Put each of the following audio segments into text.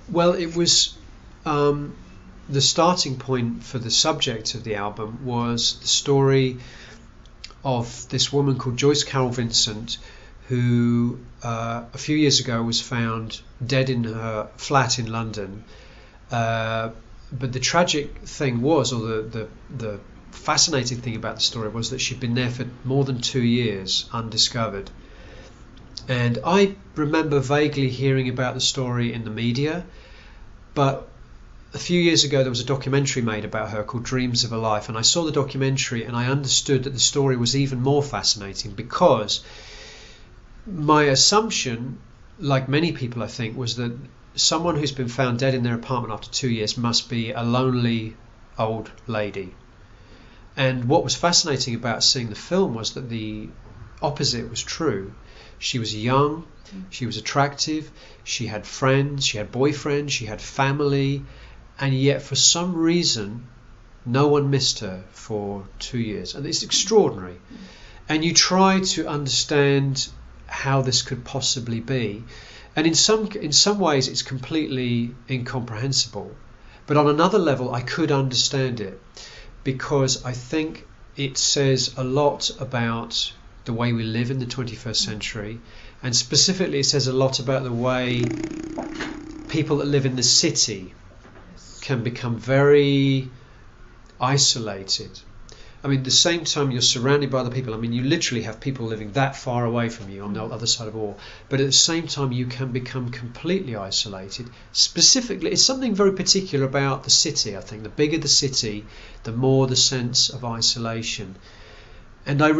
Well, it was the starting point for the subject of the album was the story of this woman called Joyce Carol Vincent, who a few years ago was found dead in her flat in London. But the tragic thing was, or the fascinating thing about the story was that she'd been there for more than 2 years undiscovered. And I remember vaguely hearing about the story in the media, but a few years ago there was a documentary made about her called Dreams of a Life, and I saw the documentary and I understood that the story was even more fascinating, because my assumption, like many people I think, was that someone who's been found dead in their apartment after 2 years must be a lonely old lady. And what was fascinating about seeing the film was that the opposite was true. She was young, she was attractive, she had friends, she had boyfriends, she had family, and yet for some reason no one missed her for 2 years. And it's extraordinary. And you try to understand how this could possibly be. And in some ways it's completely incomprehensible. But on another level I could understand it, because I think it says a lot about the way we live in the 21st century, and specifically it says a lot about the way people that live in the city can become very isolated. I mean, at the same time you're surrounded by other people. I mean, you literally have people living that far away from you on the other side of the wall, but at the same time you can become completely isolated. Specifically, it's something very particular about the city, I think. The bigger the city, the more the sense of isolation. And I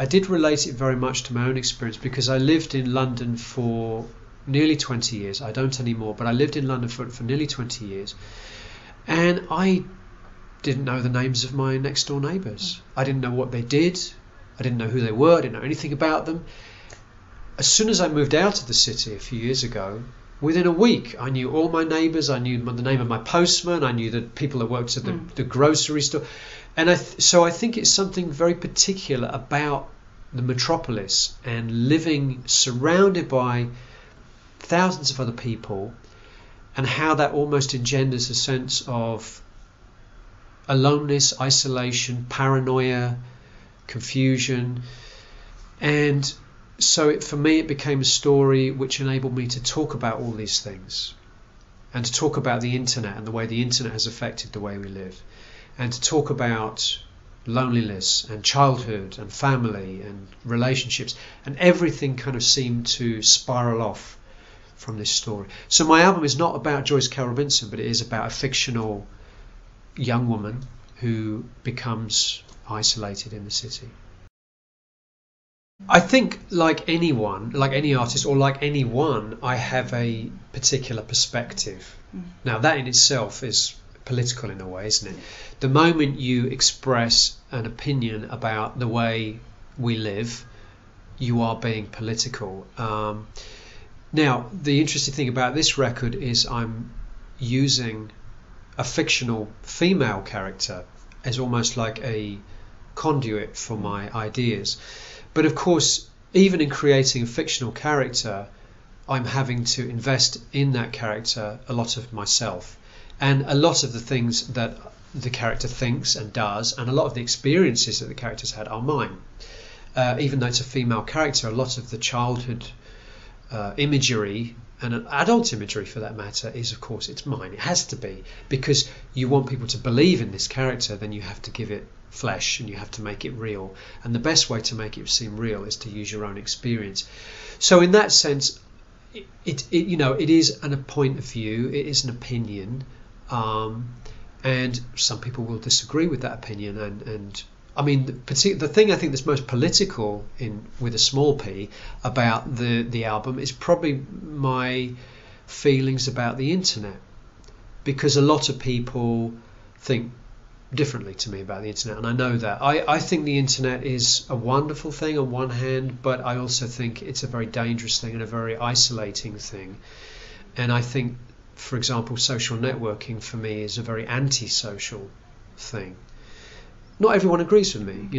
did relate it very much to my own experience, because I lived in London for nearly 20 years. I don't anymore, but I lived in London for nearly 20 years. And I didn't know the names of my next door neighbours. I didn't know what they did. I didn't know who they were. I didn't know anything about them. As soon as I moved out of the city a few years ago, within a week I knew all my neighbours. I knew the name of my postman. I knew the people that worked at the grocery store. And so I think it's something very particular about the metropolis and living surrounded by thousands of other people, and how that almost engenders a sense of aloneness, isolation, paranoia, confusion. And so for me it became a story which enabled me to talk about all these things, and to talk about the internet and the way the internet has affected the way we live, and to talk about loneliness and childhood and family and relationships, and everything kind of seemed to spiral off from this story. So my album is not about Joyce Carol Vincent, but it is about a fictional young woman who becomes isolated in the city. I think, like anyone, like any artist, or like anyone, I have a particular perspective. Now that in itself is political in a way, isn't it? The moment you express an opinion about the way we live, you are being political. Now, the interesting thing about this record is I'm using a fictional female character as almost like a conduit for my ideas. But of course, even in creating a fictional character, I'm having to invest in that character a lot of myself. And a lot of the things that the character thinks and does, and a lot of the experiences that the character's had, are mine. Even though it's a female character, a lot of the childhood imagery, and an adult imagery for that matter, is of course it's mine. It has to be, because you want people to believe in this character, then you have to give it flesh and you have to make it real, and the best way to make it seem real is to use your own experience. So in that sense, it is a point of view, it is an opinion, and some people will disagree with that opinion, and I mean, the thing I think that's most political with a small p about the album is probably my feelings about the internet, because a lot of people think differently to me about the internet, and I know that. I think the internet is a wonderful thing on one hand, but I also think it's a very dangerous thing and a very isolating thing. And I think, for example, social networking for me is a very antisocial thing. Not everyone agrees with me,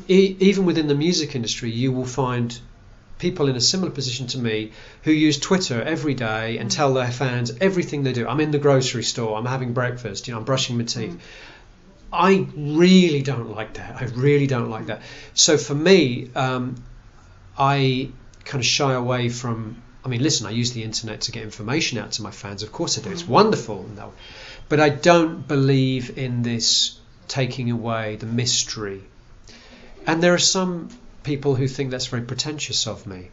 even within the music industry you will find people in a similar position to me who use Twitter every day and tell their fans everything they do. I'm in the grocery store, I'm having breakfast, I'm brushing my teeth. I really don't like that. I really don't like that. So for me, I kind of shy away from. I mean, listen, I use the internet to get information out to my fans. Of course I do. It's wonderful. No. But I don't believe in this taking away the mystery. And there are some people who think that's very pretentious of me,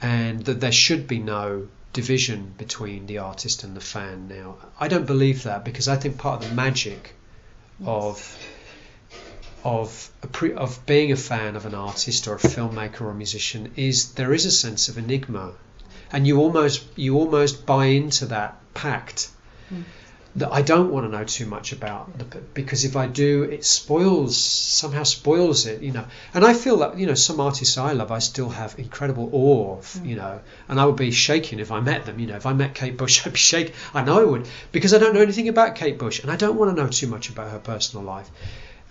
and that there should be no division between the artist and the fan now. I don't believe that, because I think part of the magic of being a fan of an artist or a filmmaker or a musician is there is a sense of enigma, and you almost buy into that pact that I don't want to know too much about, because if I do, it somehow spoils it, And I feel that, some artists I love, I still have incredible awe of, and I would be shaking if I met them, If I met Kate Bush, I'd be shaking. I know I would, because I don't know anything about Kate Bush, and I don't want to know too much about her personal life.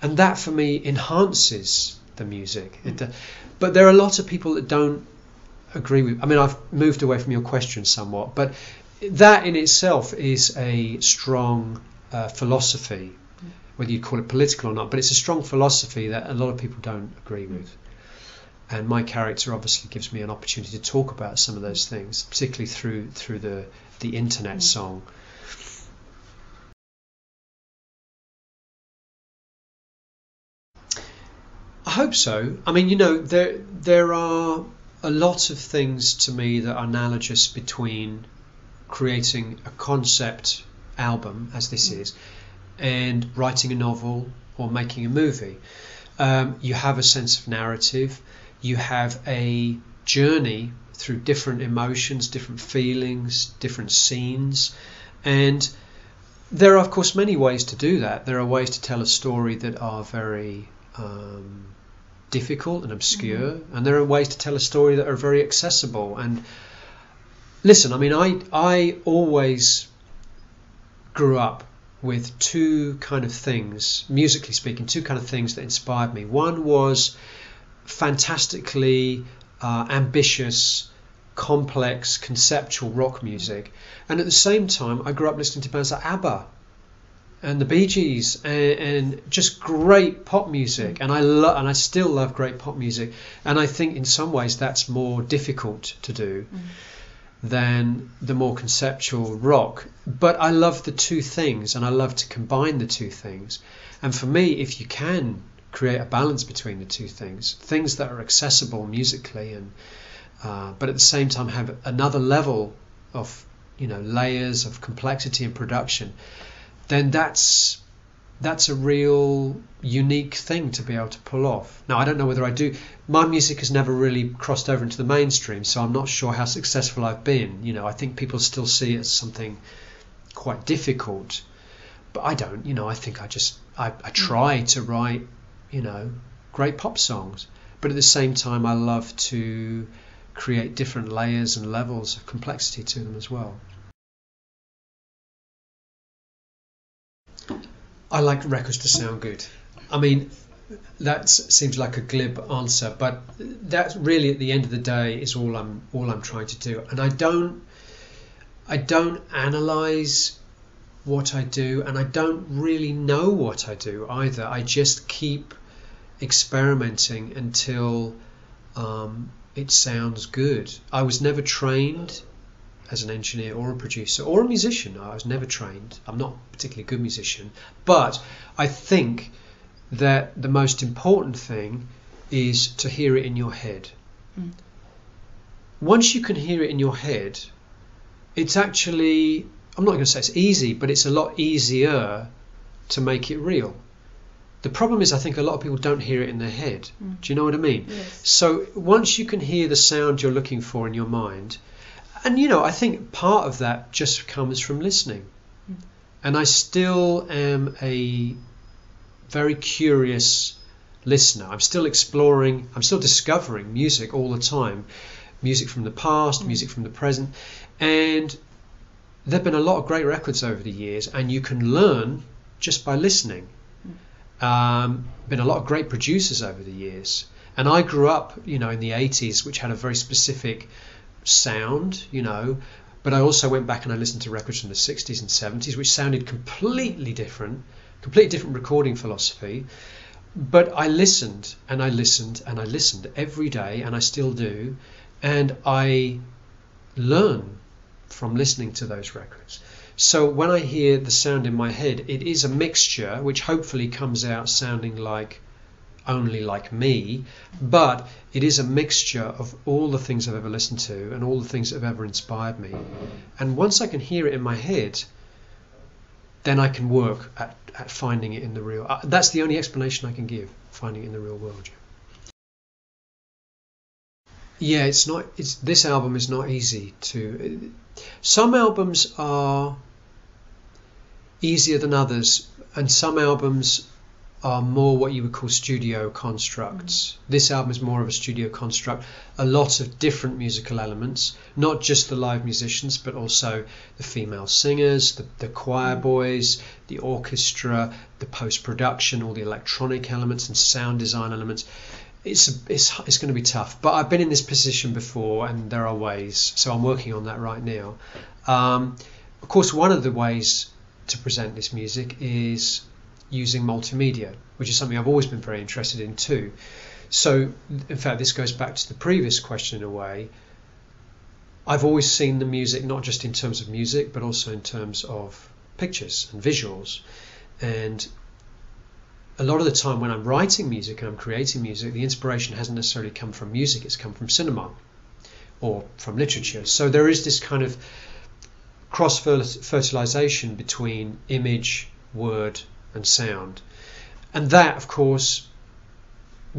And that, for me, enhances the music. But there are a lot of people that don't agree with. I mean, I've moved away from your question somewhat, but that in itself is a strong philosophy, whether you call it political or not, but it's a strong philosophy that a lot of people don't agree with. And my character obviously gives me an opportunity to talk about some of those things, particularly through the internet song. I hope so. I mean, there are a lot of things to me that are analogous between creating a concept album, as this is, and writing a novel or making a movie. You have a sense of narrative, you have a journey through different emotions, different feelings, different scenes, and there are of course many ways to do that. There are ways to tell a story that are very difficult and obscure, and there are ways to tell a story that are very accessible. And listen, I mean, I always grew up with two kind of things, musically speaking, two kind of things that inspired me. One was fantastically ambitious, complex, conceptual rock music, and at the same time I grew up listening to bands like ABBA and the Bee Gees and just great pop music, and I still love great pop music, and I think in some ways that's more difficult to do than the more conceptual rock. But I love the two things, and I love to combine the two things. And for me, if you can create a balance between the two things that are accessible musically, and but at the same time have another level of layers of complexity and production, then that's a real unique thing to be able to pull off. Now, I don't know whether I do. My music has never really crossed over into the mainstream, so I'm not sure how successful I've been. I think people still see it as something quite difficult, but I don't. I think I try to write, great pop songs, but at the same time I love to create different layers and levels of complexity to them as well. I like records to sound good. I mean, that seems like a glib answer, but that's really at the end of the day is all I'm trying to do. And I don't analyze what I do, and I don't really know what I do either. I just keep experimenting until it sounds good. I was never trained as an engineer or a producer or a musician. I was never trained. I'm not a particularly good musician, but I think that the most important thing is to hear it in your head. Once you can hear it in your head, it's actually, I'm not going to say it's easy, but it's a lot easier to make it real. The problem is I think a lot of people don't hear it in their head. Do you know what I mean? Yes. So once you can hear the sound you're looking for in your mind, and I think part of that just comes from listening. And I still am a very curious listener. I'm still exploring, I'm still discovering music all the time. Music from the past, music from the present. And there have been a lot of great records over the years, and you can learn just by listening. Been a lot of great producers over the years, And I grew up, in the 80s, which had a very specific sound, but I also went back and I listened to records from the 60s and 70s, which sounded completely different recording philosophy. But I listened and I listened and I listened every day, and I still do. And I learn from listening to those records. So when I hear the sound in my head, it is a mixture which hopefully comes out sounding only like me, but it is a mixture of all the things I've ever listened to and all the things that have ever inspired me. And once I can hear it in my head, then I can work at finding it in the real. That's the only explanation I can give, finding it in the real world. Yeah, this album is not easy to. Some albums are easier than others, and some albums are more what you would call studio constructs. This album is more of a studio construct. A lot of different musical elements, not just the live musicians, but also the female singers, the choir boys, the orchestra, the post-production, all the electronic elements and sound design elements. It's going to be tough, but I've been in this position before, and there are ways. So I'm working on that right now. Of course, one of the ways to present this music is using multimedia, which is something I've always been very interested in too. So, in fact, this goes back to the previous question in a way. I've always seen the music not just in terms of music, but also in terms of pictures and visuals. And a lot of the time when I'm writing music and I'm creating music, the inspiration hasn't necessarily come from music, it's come from cinema or from literature. So there is this kind of cross-fertilization between image, word and sound. And that, of course,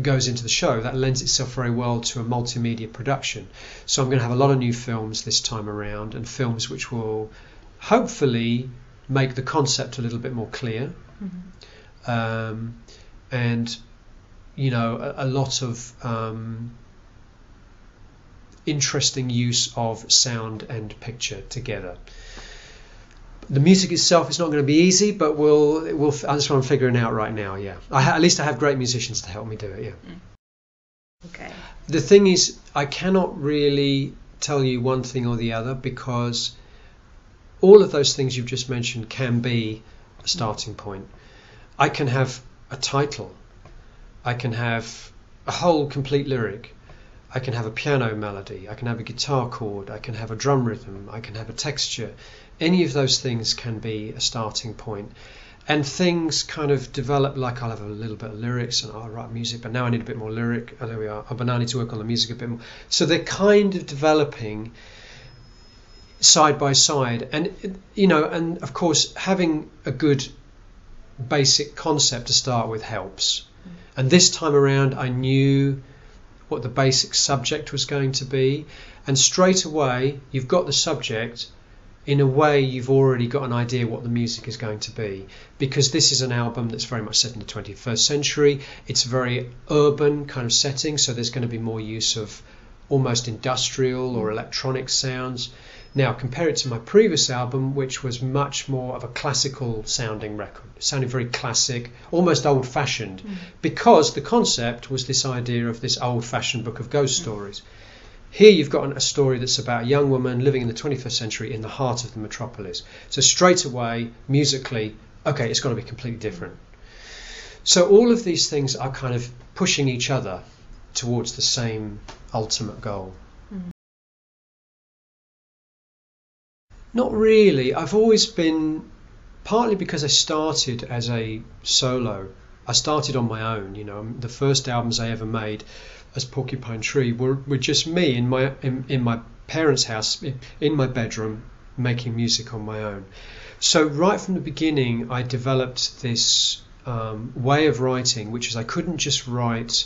goes into the show. That lends itself very well to a multimedia production. So I'm going to have a lot of new films this time around, and films which will hopefully make the concept a little bit more clear. And a lot of interesting use of sound and picture together. The music itself is not going to be easy, but that's what I'm figuring out right now. Yeah, at least I have great musicians to help me do it. Yeah. Okay. The thing is, I cannot really tell you one thing or the other, because all of those things you've just mentioned can be a starting point. I can have a title, I can have a whole complete lyric, I can have a piano melody, I can have a guitar chord, I can have a drum rhythm, I can have a texture. Any of those things can be a starting point. And things kind of develop, like I'll have a little bit of lyrics and I'll write music, but now I need a bit more lyric. Oh, there we are. Oh, but now I need to work on the music a bit more. So they're kind of developing side by side. And, and of course, having a good basic concept to start with helps. And this time around I knew what the basic subject was going to be, and straight away you've got the subject. In a way, you've already got an idea what the music is going to be, because this is an album that's very much set in the 21st century. It's a very urban kind of setting, so there's going to be more use of almost industrial or electronic sounds. Now, compare it to my previous album, which was much more of a classical sounding record. It sounded very classic, almost old-fashioned, because the concept was this idea of this old-fashioned book of ghost stories. Here you've got a story that's about a young woman living in the 21st century in the heart of the metropolis. So straight away, musically, okay, it's got to be completely different. So all of these things are kind of pushing each other towards the same ultimate goal. Not really. I've always been, partly because I started as a solo. I started on my own. The first albums I ever made as Porcupine Tree were just me in my parents' house, in my bedroom, making music on my own. So right from the beginning I developed this way of writing, which is I couldn't just write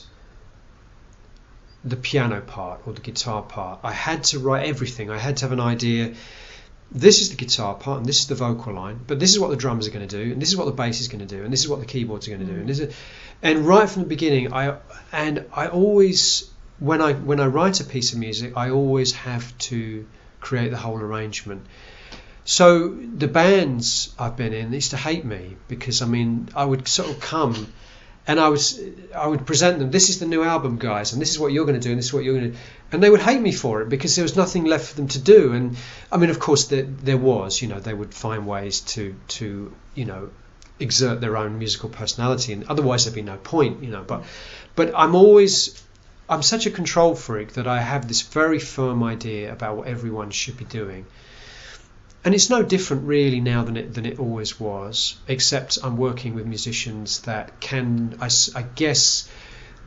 the piano part or the guitar part. I had to write everything. I had to have an idea. This is the guitar part and this is the vocal line, but this is what the drums are going to do, and this is what the bass is going to do, and this is what the keyboards are going to do, and right from the beginning, I always, when I write a piece of music, I always have to create the whole arrangement. So the bands I've been in, they used to hate me because I would sort of come and I would present them, this is the new album, guys, and this is what you're going to do, and this is what you're going to do, and they would hate me for it because there was nothing left for them to do. And I mean, of course, there was, they would find ways to exert their own musical personality, and otherwise there'd be no point, but I'm such a control freak that I have this very firm idea about what everyone should be doing. And it's no different really now than it always was, except I'm working with musicians that I guess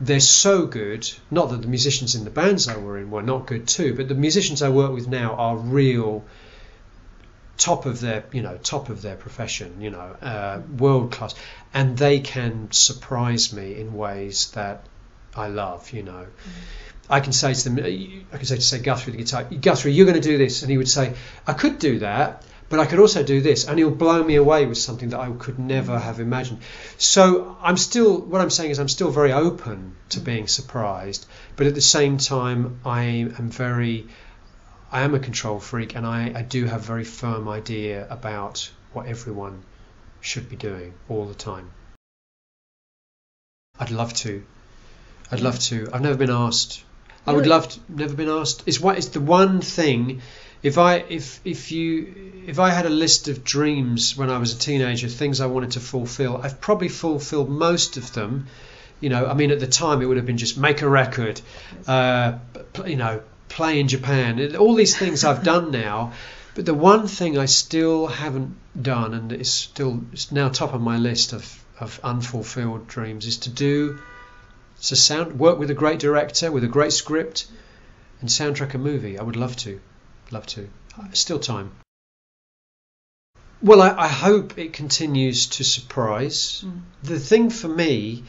they're so good, not that the musicians in the bands I were in were not good too, but the musicians I work with now are real top of their profession, world class, and they can surprise me in ways that I love, I can say to them, say Guthrie the guitar, Guthrie, you're going to do this, and he would say, I could do that, but I could also do this, and he'll blow me away with something that I could never have imagined. So I'm still very open to being surprised, but at the same time I am a control freak, and I do have a very firm idea about what everyone should be doing all the time. I'd love to. I've never been asked. I would love to. Never been asked. It's the one thing. If I had a list of dreams when I was a teenager, things I wanted to fulfill, I've probably fulfilled most of them. I mean, at the time it would have been just make a record, play in Japan, all these things I've done now. But the one thing I still haven't done, and it's now top of my list of unfulfilled dreams, is to work with a great director, with a great script, and soundtrack a movie. I would love to. Still time. Well, I hope it continues to surprise. The thing for me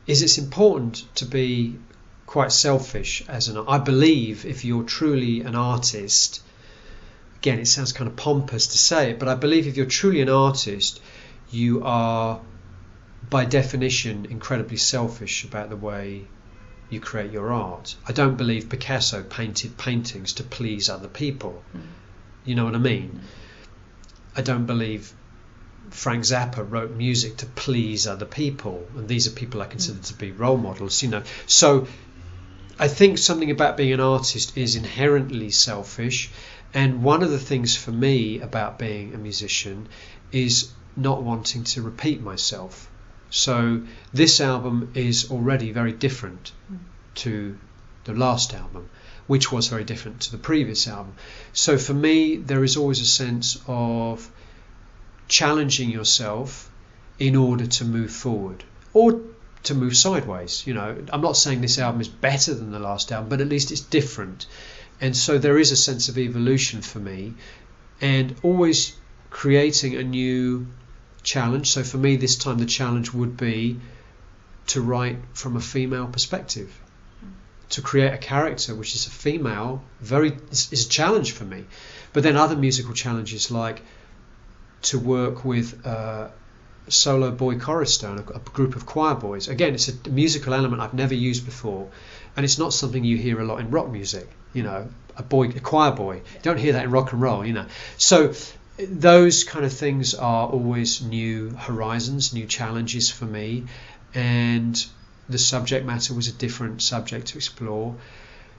is it's important to be quite selfish I believe if you're truly an artist, again, it sounds kind of pompous to say it, but I believe if you're truly an artist, you are by definition incredibly selfish about the way you create your art. I don't believe Picasso painted paintings to please other people. You know what I mean? I don't believe Frank Zappa wrote music to please other people, and these are people I consider to be role models, So I think something about being an artist is inherently selfish, and one of the things for me about being a musician is not wanting to repeat myself. So this album is already very different to the last album, which was very different to the previous album. So for me, there is always a sense of challenging yourself in order to move forward or to move sideways. I'm not saying this album is better than the last album, but at least it's different. And so there is a sense of evolution for me, and always creating a new challenge. So for me this time the challenge would be to write from a female perspective, to create a character which is a female. Is a challenge for me. But then other musical challenges, like to work with a solo boy chorister and a group of choir boys. Again, it's a musical element I've never used before, and it's not something you hear a lot in rock music. A choir boy, you don't hear that in rock and roll. So those kind of things are always new horizons, new challenges for me, and the subject matter was a different subject to explore.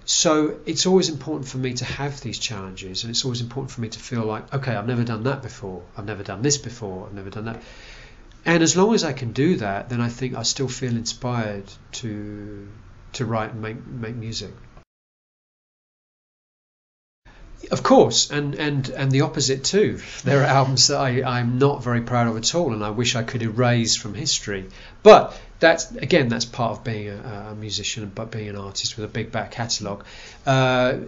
So it's always important for me to have these challenges, and it's always important for me to feel like, okay, I've never done that before, I've never done this before, I've never done that. And as long as I can do that, then I think I still feel inspired to write and make music. Of course, and the opposite too. There are albums that I'm not very proud of at all, and I wish I could erase from history. But that's part of being a musician, but being an artist with a big back catalogue. I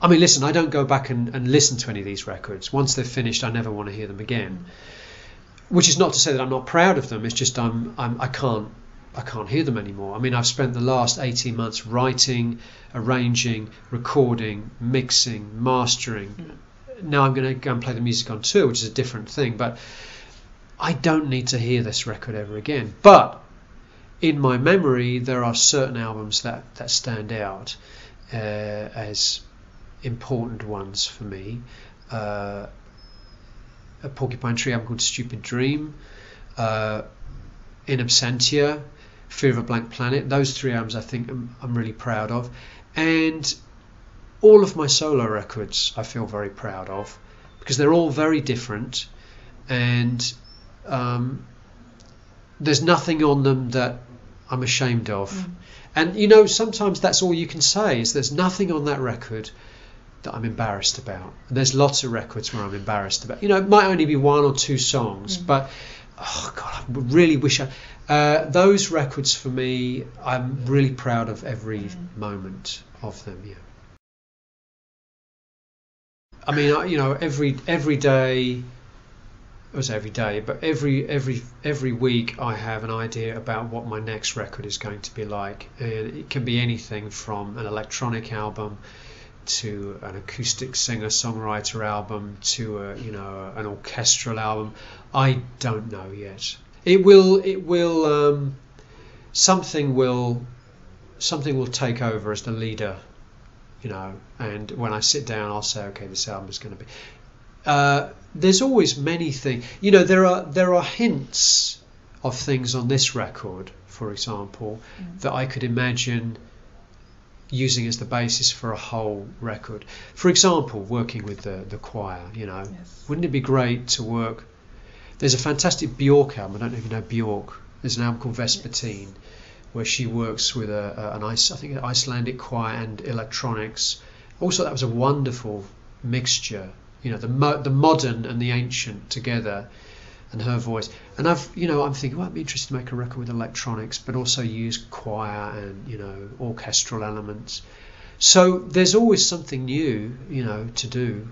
mean, listen, I don't go back and listen to any of these records. Once they're finished, I never want to hear them again. Which is not to say that I'm not proud of them. It's just I can't hear them anymore. I mean, I've spent the last 18 months writing, arranging, recording, mixing, mastering. Now I'm going to go and play the music on tour, which is a different thing. But I don't need to hear this record ever again. But in my memory, there are certain albums that stand out as important ones for me. A Porcupine Tree album called Stupid Dream. In Absentia, Fear of a Blank Planet. Those 3 albums I think I'm really proud of, and all of my solo records I feel very proud of, because they're all very different, and there's nothing on them that I'm ashamed of. And you know, sometimes that's all you can say, is there's nothing on that record that I'm embarrassed about. And there's lots of records where I'm embarrassed about. You know, it might only be 1 or 2 songs, but oh God, I really wish those records for me, I'm really proud of every moment of them. Yeah. I mean, you know, every day, it was every day, but every week I have an idea about what my next record is going to be like, and it can be anything from an electronic album to an acoustic singer-songwriter album to an orchestral album. I don't know yet. It will something will take over as the leader, you know, and when I sit down I'll say, okay, this album is going to be there's always many things, you know, there are hints of things on this record, for example, that I could imagine using as the basis for a whole record. For example, working with the choir, you know. Yes. Wouldn't it be great to work? There's a fantastic Björk album, I don't know if you know Björk. There's an album called Vespertine, where she works with an Icelandic choir and electronics. Also, that was a wonderful mixture, you know, the modern and the ancient together, and her voice. And I'm thinking, well, it'd be interesting to make a record with electronics, but also use choir and, you know, orchestral elements. So there's always something new, you know, to do.